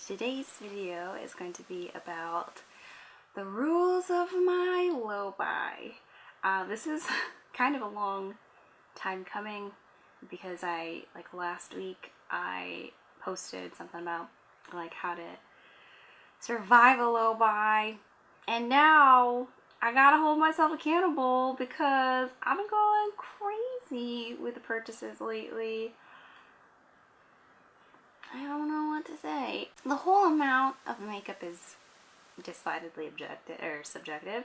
Today's video is going to be about the rules of my low buy. This is kind of a long time coming because last week I posted something about like how to survive a low buy, and now I gotta hold myself accountable because I've been going crazy with the purchases lately. I don't know what to say. The whole amount of makeup is decidedly subjective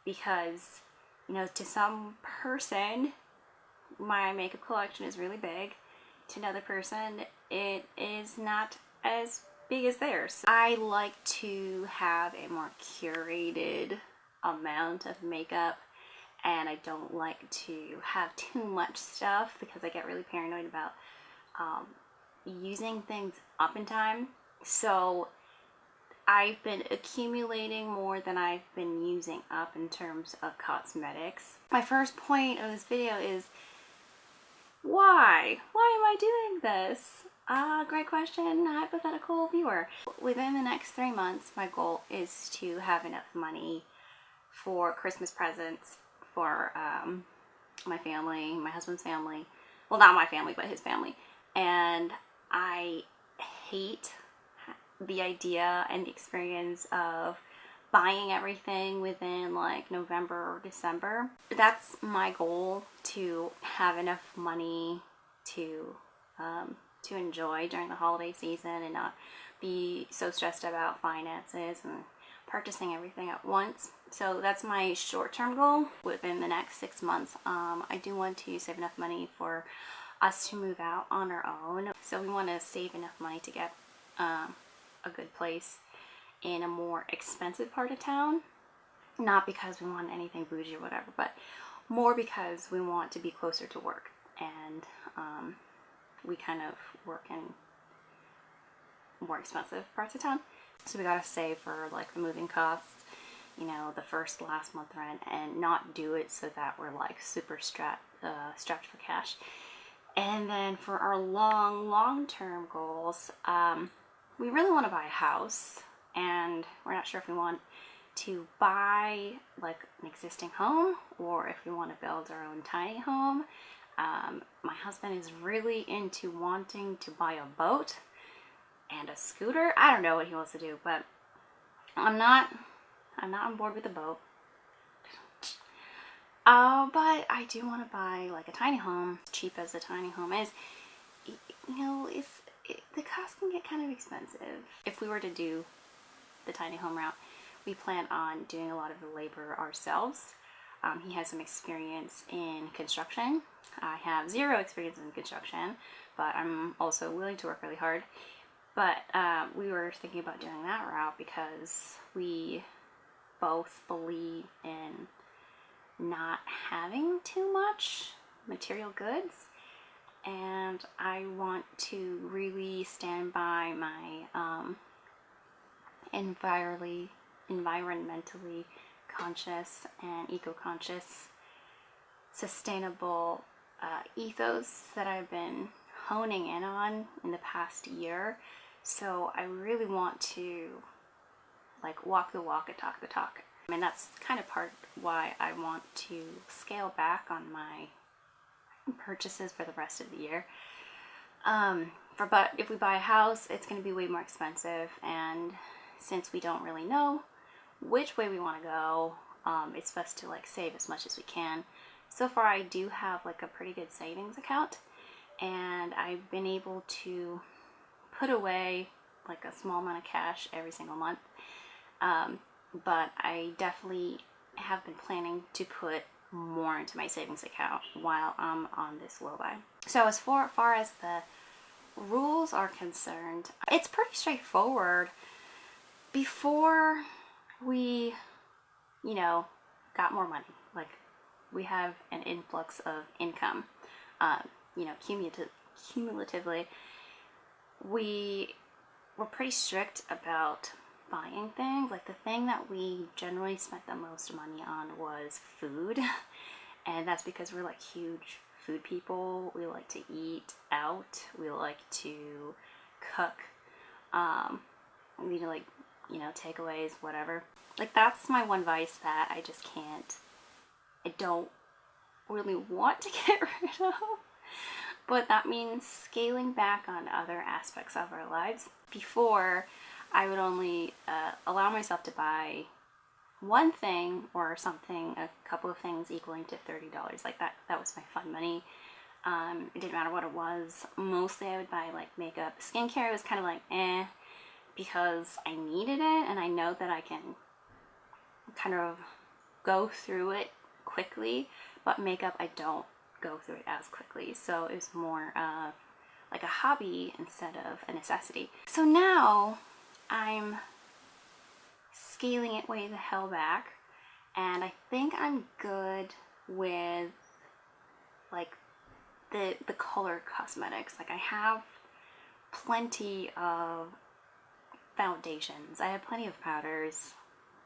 because, you know, to some person my makeup collection is really big. To another person it is not as big as theirs. I like to have a more curated amount of makeup, and I don't like to have too much stuff because I get really paranoid about using things up in time. So I've been accumulating more than I've been using up in terms of cosmetics. My first point of this video is why? Why am I doing this? Great question, hypothetical viewer. Within the next 3 months, my goal is to have enough money for Christmas presents for my family, my husband's family. Well, not my family, but his family. And I hate the idea and the experience of buying everything within like November or December. That's my goal, to have enough money to enjoy during the holiday season and not be so stressed about finances and purchasing everything at once. So that's my short-term goal within the next 6 months. I do want to save enough money for us to move out on our own. So we want to save enough money to get a good place in a more expensive part of town. Not because we want anything bougie or whatever, but more because we want to be closer to work. And we kind of work in more expensive parts of town. So we gotta save for like the moving costs, you know, the last month rent, and not do it so that we're like super strapped for cash. And then for our long-term goals, we really want to buy a house, and we're not sure if we want to buy like an existing home or if we want to build our own tiny home. My husband is really into wanting to buy a boat and a scooter. I don't know what he wants to do, but I'm not on board with the boat. But I do want to buy like a tiny home. Cheap as a tiny home is, you know, the cost can get kind of expensive. If we were to do the tiny home route, we plan on doing a lot of the labor ourselves. He has some experience in construction. I have zero experience in construction, but I'm also willing to work really hard. But we were thinking about doing that route because we both believe in not having too much material goods, and I want to really stand by my environmentally conscious and eco-conscious sustainable ethos that I've been honing in on in the past year. So I really want to like walk the walk and talk the talk. And that's kind of part why I want to scale back on my purchases for the rest of the year. But if we buy a house, it's going to be way more expensive, and since we don't really know which way we want to go, it's best to like save as much as we can. So far I do have like a pretty good savings account, and I've been able to put away like a small amount of cash every single month. But I definitely have been planning to put more into my savings account while I'm on this low buy. So as far as the rules are concerned, it's pretty straightforward. Before we, you know, got more money, like we have an influx of income, you know, cumulatively, we were pretty strict about buying things. Like the thing that we generally spent the most money on was food, and that's because we're like huge food people. We like to eat out, we like to cook, need to, like, you know, takeaways, whatever. Like, that's my one vice that I just can't, I don't really want to get rid of. But that means scaling back on other aspects of our lives. Before, I would only allow myself to buy one thing or something, a couple of things equaling to $30. Like that was my fun money. It didn't matter what it was. Mostly I would buy like makeup. Skincare was kind of like because I needed it and I know that I can kind of go through it quickly, but makeup I don't go through it as quickly, so it was more like a hobby instead of a necessity. So now I'm scaling it way the hell back, and I think I'm good with like the color cosmetics. Like I have plenty of foundations, I have plenty of powders,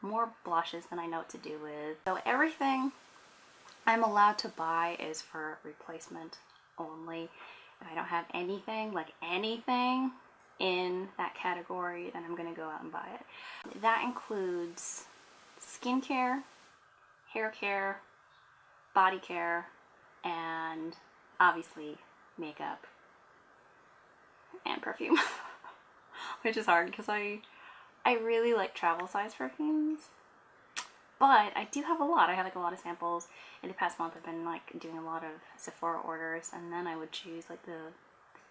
more blushes than I know what to do with. So everything I'm allowed to buy is for replacement only. If I don't have anything, like anything in that category, then I'm gonna go out and buy it. That includes skincare, hair care, body care, and obviously makeup and perfume. Which is hard because I really like travel size perfumes. But I do have a lot. I have like a lot of samples. In the past month I've been like doing a lot of Sephora orders, and then I would choose like the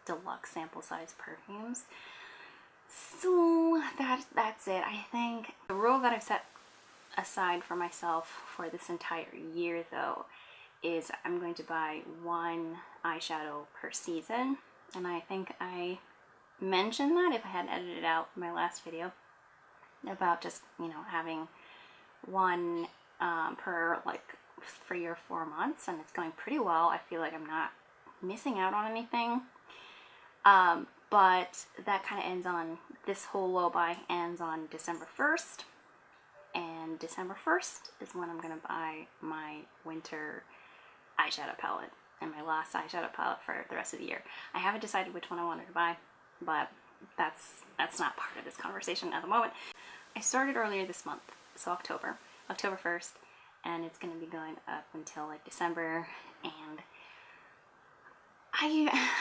deluxe sample size perfumes. So that's it. I think the rule that I've set aside for myself for this entire year though is I'm going to buy one eyeshadow per season. And I think I mentioned that if I hadn't edited out my last video about just, you know, having one per like 3 or 4 months, and it's going pretty well. I feel like I'm not missing out on anything. But that kind of ends on, this whole low buy ends on December 1st, and December 1st is when I'm gonna buy my winter eyeshadow palette and my last eyeshadow palette for the rest of the year. I haven't decided which one I wanted to buy, but that's not part of this conversation at the moment. I started earlier this month, so October 1st, and it's going to be going up until like December, and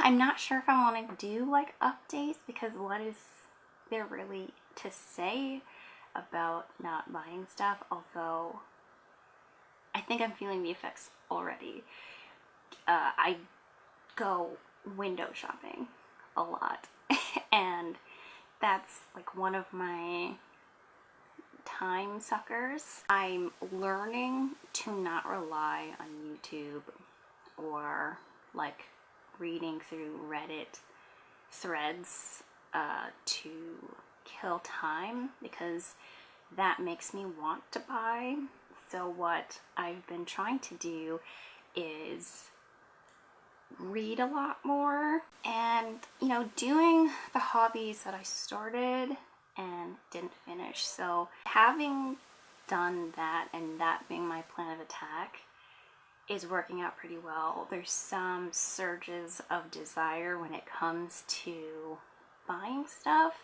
I'm not sure if I want to do like updates, because what is there really to say about not buying stuff, although I think I'm feeling the effects already. I go window shopping a lot and that's like one of my time suckers. I'm learning to not rely on YouTube or like reading through Reddit threads to kill time, because that makes me want to buy. So what I've been trying to do is read a lot more, and you know, doing the hobbies that I started and didn't finish. So having done that, and that being my plan of attack, is working out pretty well. There's some surges of desire when it comes to buying stuff.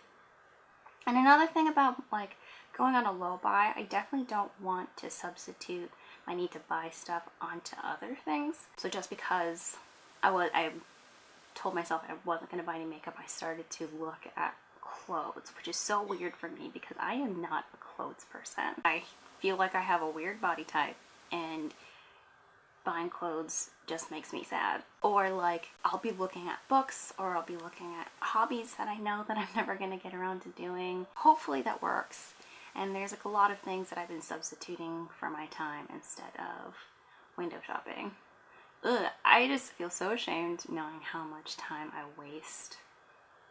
And another thing about like going on a low buy, I definitely don't want to substitute my need to buy stuff onto other things. So just because I told myself I wasn't going to buy any makeup, I started to look at clothes, which is so weird for me because I am not a clothes person. I feel like I have a weird body type, and buying clothes just makes me sad. Or like I'll be looking at books, or I'll be looking at hobbies that I know that I'm never going to get around to doing. Hopefully that works. And there's like a lot of things that I've been substituting for my time instead of window shopping. Ugh, I just feel so ashamed knowing how much time I waste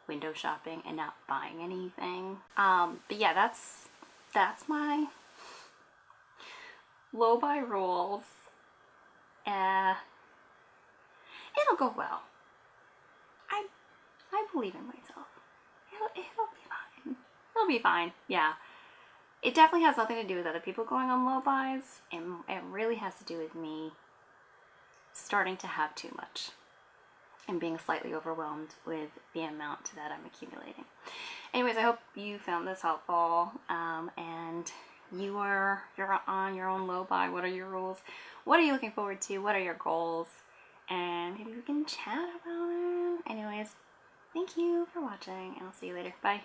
window shopping and not buying anything. But yeah, that's my low buy rules. It'll go well. I believe in myself. It'll be fine. It'll be fine. Yeah. It definitely has nothing to do with other people going on low buys, and it really has to do with me starting to have too much and being slightly overwhelmed with the amount that I'm accumulating. Anyways, I hope you found this helpful, and you're on your own low buy. What are your rules? What are you looking forward to? What are your goals? And maybe we can chat about it. Anyways, thank you for watching, and I'll see you later. Bye.